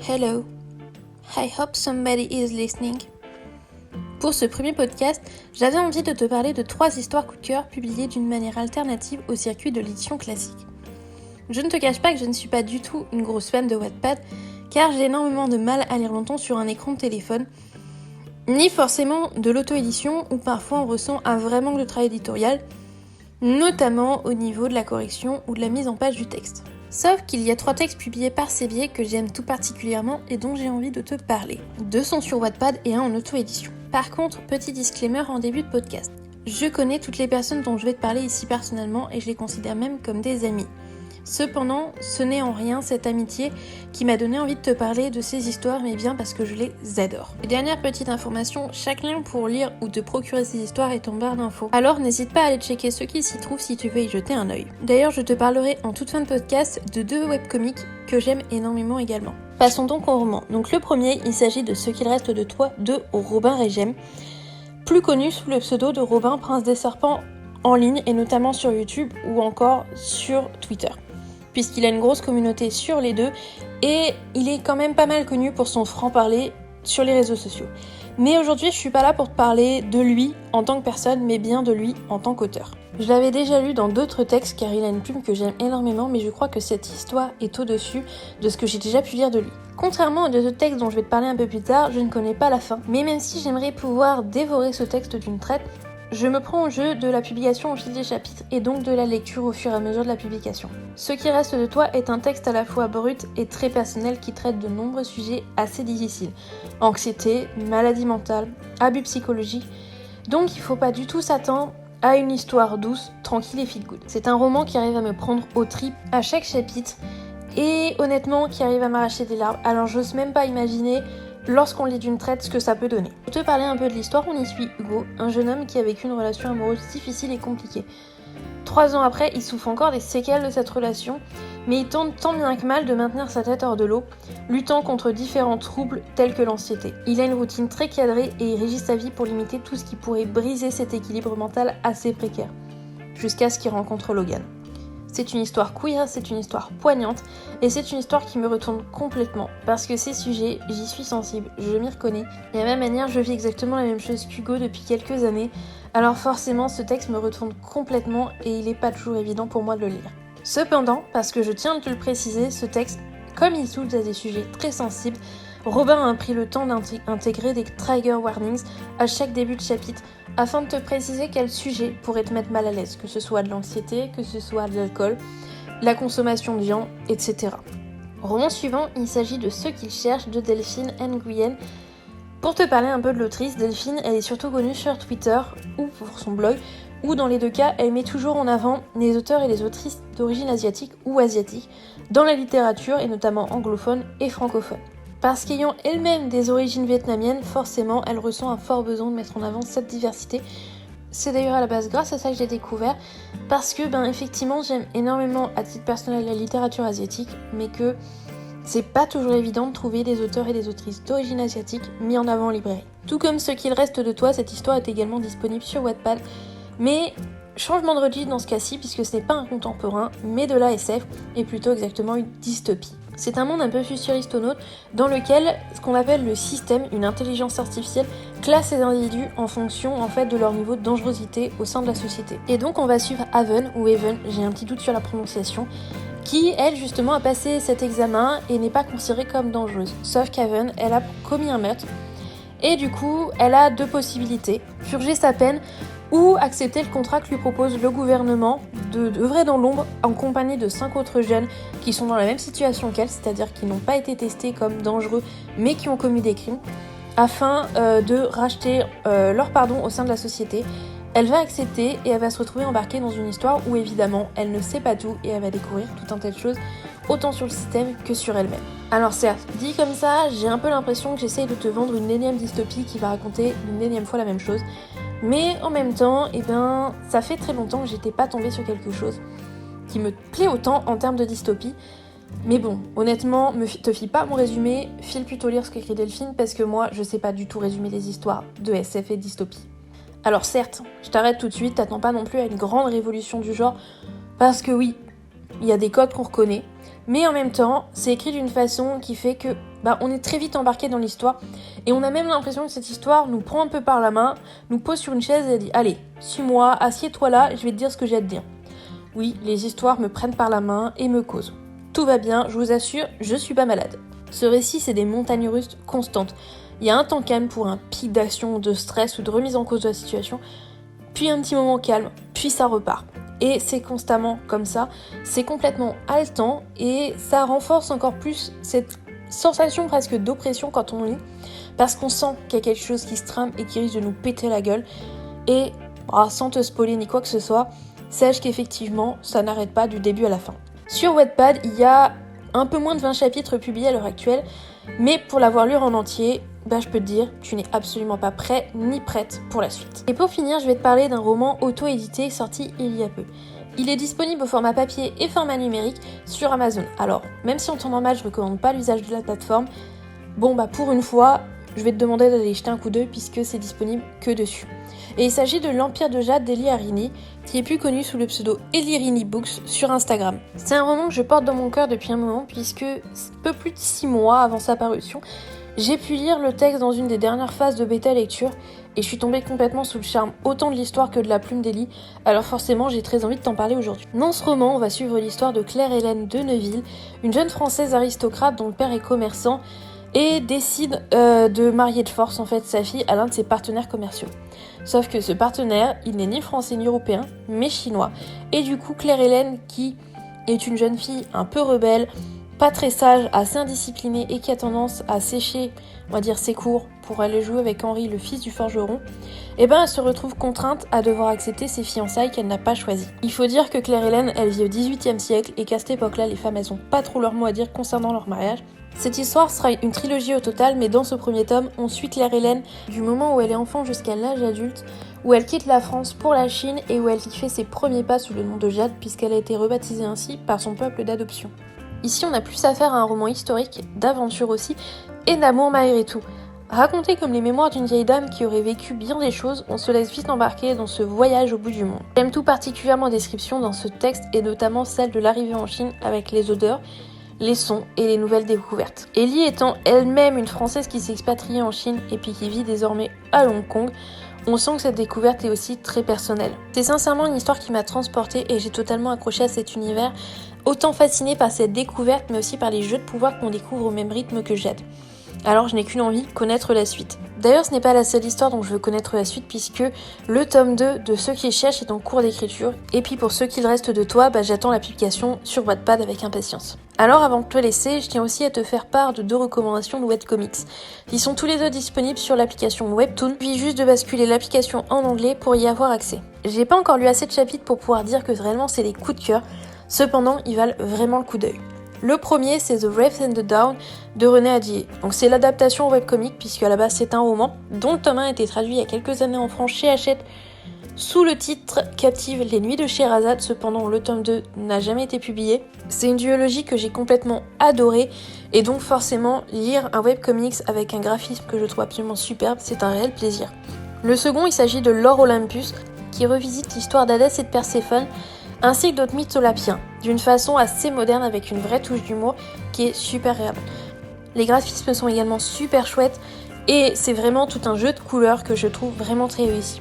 Hello, I hope somebody is listening. Pour ce premier podcast, j'avais envie de te parler de 3 histoires coup de cœur publiées d'une manière alternative au circuit de l'édition classique. Je ne te cache pas que je ne suis pas du tout une grosse fan de Wattpad, car j'ai énormément de mal à lire longtemps sur un écran de téléphone, ni forcément de l'auto-édition où parfois on ressent un vrai manque de travail éditorial, notamment au niveau de la correction ou de la mise en page du texte. Sauf qu'il y a 3 textes publiés par ces biais que j'aime tout particulièrement et dont j'ai envie de te parler. 2 sont sur Wattpad et 1 en auto-édition. Par contre, petit disclaimer en début de podcast. Je connais toutes les personnes dont je vais te parler ici personnellement et je les considère même comme des amis. Cependant, ce n'est en rien cette amitié qui m'a donné envie de te parler de ces histoires, mais bien parce que je les adore. Et dernière petite information, chaque lien pour lire ou te procurer ces histoires est en barre d'infos. Alors n'hésite pas à aller checker ce qui s'y trouve si tu veux y jeter un œil. D'ailleurs, je te parlerai en toute fin de podcast de 2 webcomics que j'aime énormément également. Passons donc au roman. Donc le premier, il s'agit de Ce qu'il reste de toi de Robin Régem, plus connu sous le pseudo de Robin Prince des Serpents en ligne et notamment sur YouTube ou encore sur Twitter, puisqu'il a une grosse communauté sur les deux et il est quand même pas mal connu pour son franc-parler sur les réseaux sociaux. Mais aujourd'hui, je suis pas là pour te parler de lui en tant que personne, mais bien de lui en tant qu'auteur. Je l'avais déjà lu dans d'autres textes car il a une plume que j'aime énormément, mais je crois que cette histoire est au-dessus de ce que j'ai déjà pu lire de lui. Contrairement aux 2 textes dont je vais te parler un peu plus tard, je ne connais pas la fin, mais même si j'aimerais pouvoir dévorer ce texte d'une traite, je me prends au jeu de la publication au fil des chapitres et donc de la lecture au fur et à mesure de la publication. Ce qui reste de toi est un texte à la fois brut et très personnel qui traite de nombreux sujets assez difficiles. Anxiété, maladie mentale, abus psychologiques. Donc il faut pas du tout s'attendre à une histoire douce, tranquille et feel good. C'est un roman qui arrive à me prendre aux tripes à chaque chapitre et honnêtement qui arrive à m'arracher des larmes. Alors j'ose même pas imaginer lorsqu'on lit d'une traite ce que ça peut donner. Pour te parler un peu de l'histoire, on y suit Hugo, un jeune homme qui a vécu une relation amoureuse difficile et compliquée. 3 ans après, il souffre encore des séquelles de cette relation, mais il tente tant bien que mal de maintenir sa tête hors de l'eau, luttant contre différents troubles tels que l'anxiété. Il a une routine très cadrée et il régit sa vie pour limiter tout ce qui pourrait briser cet équilibre mental assez précaire, jusqu'à ce qu'il rencontre Logan. C'est une histoire queer, c'est une histoire poignante et c'est une histoire qui me retourne complètement parce que ces sujets, j'y suis sensible, je m'y reconnais et à ma manière je vis exactement la même chose qu'Hugo depuis quelques années, alors forcément ce texte me retourne complètement et il n'est pas toujours évident pour moi de le lire. Cependant, parce que je tiens à te le préciser, ce texte, comme il touche à des sujets très sensibles, Robin a pris le temps d'intégrer des trigger warnings à chaque début de chapitre afin de te préciser quel sujet pourrait te mettre mal à l'aise, que ce soit de l'anxiété, que ce soit de l'alcool, la consommation de viande, etc. Roman suivant, il s'agit de Ce qu'il cherche de Delphine Nguyen. Pour te parler un peu de l'autrice, Delphine, elle est surtout connue sur Twitter ou pour son blog, où dans les 2 cas, elle met toujours en avant les auteurs et les autrices d'origine asiatique ou asiatique dans la littérature et notamment anglophone et francophone. Parce qu'ayant elle-même des origines vietnamiennes, forcément, elle ressent un fort besoin de mettre en avant cette diversité. C'est d'ailleurs à la base grâce à ça que j'ai découvert, parce que, effectivement, j'aime énormément à titre personnel la littérature asiatique, mais que c'est pas toujours évident de trouver des auteurs et des autrices d'origine asiatique mis en avant en librairie. Tout comme Ce qu'il reste de toi, cette histoire est également disponible sur Wattpad, mais changement de registre dans ce cas-ci, puisque ce n'est pas un contemporain, mais de la SF, et plutôt exactement une dystopie. C'est un monde un peu futuristonaude dans lequel ce qu'on appelle le système, une intelligence artificielle, classe les individus en fonction de leur niveau de dangerosité au sein de la société. Et donc on va suivre Haven, ou Haven, j'ai un petit doute sur la prononciation, qui elle justement a passé cet examen et n'est pas considérée comme dangereuse. Sauf qu'Haven, elle a commis un meurtre et du coup elle a 2 possibilités, purger sa peine ou accepter le contrat que lui propose le gouvernement d'œuvrer dans l'ombre en compagnie de 5 autres jeunes qui sont dans la même situation qu'elle, c'est-à-dire qui n'ont pas été testés comme dangereux mais qui ont commis des crimes, afin de racheter leur pardon au sein de la société. Elle va accepter et elle va se retrouver embarquée dans une histoire où évidemment elle ne sait pas tout et elle va découvrir tout un tas de choses, autant sur le système que sur elle-même. Alors certes, dit comme ça, j'ai un peu l'impression que j'essaye de te vendre une énième dystopie qui va raconter une énième fois la même chose. Mais en même temps, ça fait très longtemps que j'étais pas tombée sur quelque chose qui me plaît autant en termes de dystopie. Mais bon, honnêtement, te fie pas à mon résumé, file plutôt lire ce qu'écrit Delphine parce que moi, je sais pas du tout résumer des histoires de SF et de dystopie. Alors certes, je t'arrête tout de suite, t'attends pas non plus à une grande révolution du genre, parce que oui, il y a des codes qu'on reconnaît, Mais en même temps, c'est écrit d'une façon qui fait que on est très vite embarqué dans l'histoire et on a même l'impression que cette histoire nous prend un peu par la main, nous pose sur une chaise et dit « Allez, suis-moi, assieds-toi là, je vais te dire ce que j'ai à te dire. » Oui, les histoires me prennent par la main et me causent. Tout va bien, je vous assure, je suis pas malade. Ce récit, c'est des montagnes russes constantes. Il y a un temps calme pour un pic d'action, de stress ou de remise en cause de la situation, puis un petit moment calme, puis ça repart. Et c'est constamment comme ça, c'est complètement haletant et ça renforce encore plus cette sensation presque d'oppression quand on lit, parce qu'on sent qu'il y a quelque chose qui se trame et qui risque de nous péter la gueule. Et sans te spoiler ni quoi que ce soit, sache qu'effectivement, ça n'arrête pas du début à la fin. Sur Wattpad, il y a un peu moins de 20 chapitres publiés à l'heure actuelle, mais pour l'avoir lu en entier, je peux te dire, tu n'es absolument pas prêt ni prête pour la suite. Et pour finir, je vais te parler d'un roman auto-édité sorti il y a peu. Il est disponible au format papier et format numérique sur Amazon. Alors, même si en temps normal, je recommande pas l'usage de la plateforme, pour une fois, je vais te demander d'aller jeter un coup d'œil puisque c'est disponible que dessus. Et il s'agit de L'Empire de Jade d'Eli Harini, qui est plus connu sous le pseudo Elirini Books sur Instagram. C'est un roman que je porte dans mon cœur depuis un moment puisque peu plus de 6 mois avant sa parution, j'ai pu lire le texte dans une des dernières phases de bêta lecture et je suis tombée complètement sous le charme autant de l'histoire que de la plume d'Eli, alors forcément j'ai très envie de t'en parler aujourd'hui. Dans ce roman, on va suivre l'histoire de Claire-Hélène de Neuville, une jeune française aristocrate dont le père est commerçant et décide de marier de force sa fille à l'un de ses partenaires commerciaux. Sauf que ce partenaire, il n'est ni français ni européen, mais chinois. Et du coup, Claire-Hélène, qui est une jeune fille un peu rebelle, pas très sage, assez indisciplinée et qui a tendance à sécher, ses cours pour aller jouer avec Henri, le fils du forgeron, elle se retrouve contrainte à devoir accepter ses fiançailles qu'elle n'a pas choisies. Il faut dire que Claire-Hélène, elle vit au XVIIIe siècle et qu'à cette époque-là, les femmes, elles ont pas trop leur mot à dire concernant leur mariage. Cette histoire sera une trilogie au total, mais dans ce premier tome, on suit Claire-Hélène du moment où elle est enfant jusqu'à l'âge adulte, où elle quitte la France pour la Chine et où elle y fait ses premiers pas sous le nom de Jade, puisqu'elle a été rebaptisée ainsi par son peuple d'adoption. Ici, on a plus affaire à un roman historique, d'aventure aussi, et d'amour malgré tout. Raconté comme les mémoires d'une vieille dame qui aurait vécu bien des choses, on se laisse vite embarquer dans ce voyage au bout du monde. J'aime tout particulièrement la description dans ce texte, et notamment celle de l'arrivée en Chine avec les odeurs, les sons et les nouvelles découvertes. Ellie étant elle-même une Française qui s'est expatriée en Chine et puis qui vit désormais à Hong Kong, on sent que cette découverte est aussi très personnelle. C'est sincèrement une histoire qui m'a transportée et j'ai totalement accroché à cet univers, autant fascinée par cette découverte mais aussi par les jeux de pouvoir qu'on découvre au même rythme que Jade. Alors je n'ai qu'une envie, connaître la suite. D'ailleurs ce n'est pas la seule histoire dont je veux connaître la suite puisque le tome 2 de Ceux qui cherchent est en cours d'écriture. Et puis pour ce qu'il reste de toi, j'attends la publication sur Wattpad avec impatience. Alors avant de te laisser, je tiens aussi à te faire part de 2 recommandations de webcomics. Ils sont tous les 2 disponibles sur l'application Webtoon, puis juste de basculer l'application en anglais pour y avoir accès. J'ai pas encore lu assez de chapitres pour pouvoir dire que réellement c'est des coups de cœur, cependant ils valent vraiment le coup d'œil. Le premier, c'est The Wraith and the Dawn de René Adier. Donc c'est l'adaptation webcomic puisque à la base c'est un roman dont le tome 1 a été traduit il y a quelques années en France chez Hachette sous le titre Captive les nuits de Sherazade. Cependant le tome 2 n'a jamais été publié. C'est une duologie que j'ai complètement adorée et donc forcément lire un webcomics avec un graphisme que je trouve absolument superbe, c'est un réel plaisir. Le second, il s'agit de Lore Olympus qui revisite l'histoire d'Hadès et de Perséphone ainsi que d'autres mythes olapiens, d'une façon assez moderne avec une vraie touche d'humour qui est super agréable. Les graphismes sont également super chouettes et c'est vraiment tout un jeu de couleurs que je trouve vraiment très réussi.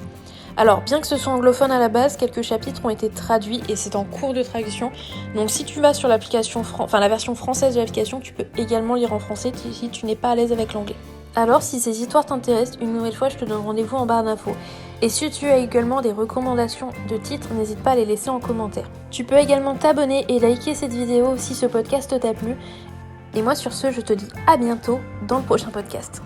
Alors, bien que ce soit anglophone à la base, quelques chapitres ont été traduits et c'est en cours de traduction. Donc si tu vas sur l'application, la version française de l'application, tu peux également lire en français si tu n'es pas à l'aise avec l'anglais. Alors, si ces histoires t'intéressent, une nouvelle fois, je te donne rendez-vous en barre d'infos. Et si tu as également des recommandations de titres, n'hésite pas à les laisser en commentaire. Tu peux également t'abonner et liker cette vidéo si ce podcast t'a plu. Et moi, sur ce, je te dis à bientôt dans le prochain podcast.